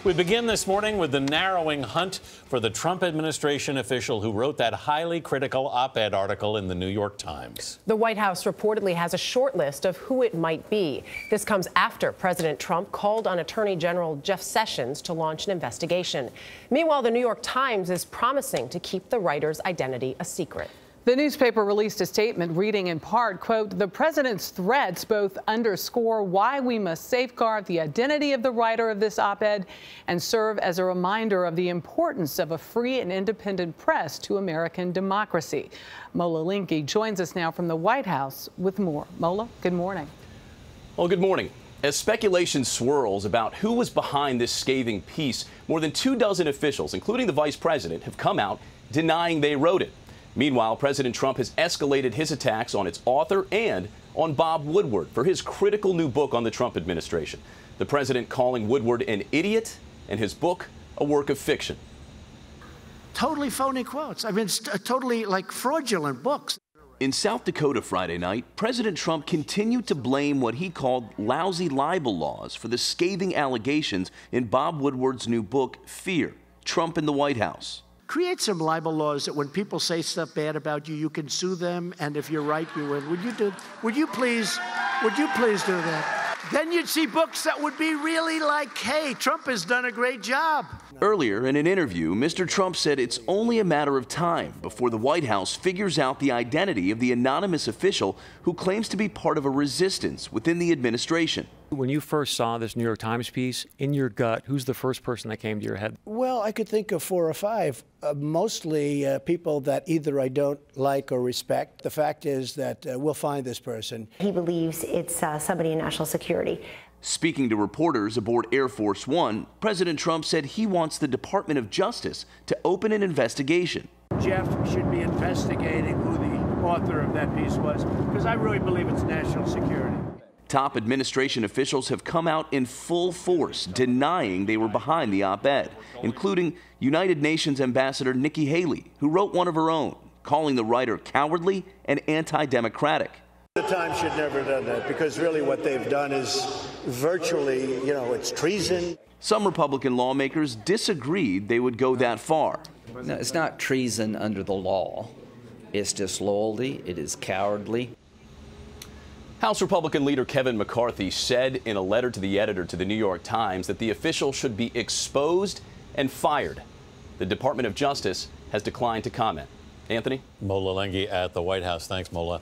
We begin this morning with the narrowing hunt for the Trump administration official who wrote that highly critical op-ed article in the New York Times. The White House reportedly has a short list of who it might be. This comes after President Trump called on Attorney General Jeff Sessions to launch an investigation. Meanwhile, the New York Times is promising to keep the writer's identity a secret. The newspaper released a statement reading in part, quote, "The president's threats both underscore why we must safeguard the identity of the writer of this op-ed and serve as a reminder of the importance of a free and independent press to American democracy." Mola Lenghi joins us now from the White House with more. Mola, good morning. Well, good morning. As speculation swirls about who was behind this scathing piece, more than 24 officials, including the vice president, have come out denying they wrote it. Meanwhile, President Trump has escalated his attacks on its author and on Bob Woodward for his critical new book on the Trump administration. The president calling Woodward an idiot and his book a work of fiction. Totally phony quotes. I mean, totally like fraudulent books. In South Dakota Friday night, President Trump continued to blame what he called lousy libel laws for the scathing allegations in Bob Woodward's new book, Fear, Trump in the White House. Create some libel laws that when people say stuff bad about you, you can sue them, and if you're right, you win. Would you please do that? Then you'd see books that would be really like, hey, Trump has done a great job. Earlier in an interview, Mr. Trump said it's only a matter of time before the White House figures out the identity of the anonymous official who claims to be part of a resistance within the administration. When you first saw this New York Times piece, in your gut, who's the first person that came to your head? Well, I could think of 4 or 5, mostly people that either I don't like or respect. The fact is that we'll find this person. He believes it's somebody in national security. Speaking to reporters aboard Air Force One, President Trump said he wants the Department of Justice to open an investigation. Jeff should be investigating who the author of that piece was, because I really believe it's national security. Top administration officials have come out in full force denying they were behind the op-ed, including United Nations Ambassador Nikki Haley, who wrote one of her own, calling the writer cowardly and anti-democratic. The Times should never have done that, because really what they've done is virtually, it's treason. Some Republican lawmakers disagreed they would go that far. No, it's not treason under the law. It's disloyalty. It is cowardly. House Republican leader Kevin McCarthy said in a letter to the editor to the New York Times that the official should be exposed and fired. The Department of Justice has declined to comment. Anthony? Mola Lenghi at the White House. Thanks, Mola.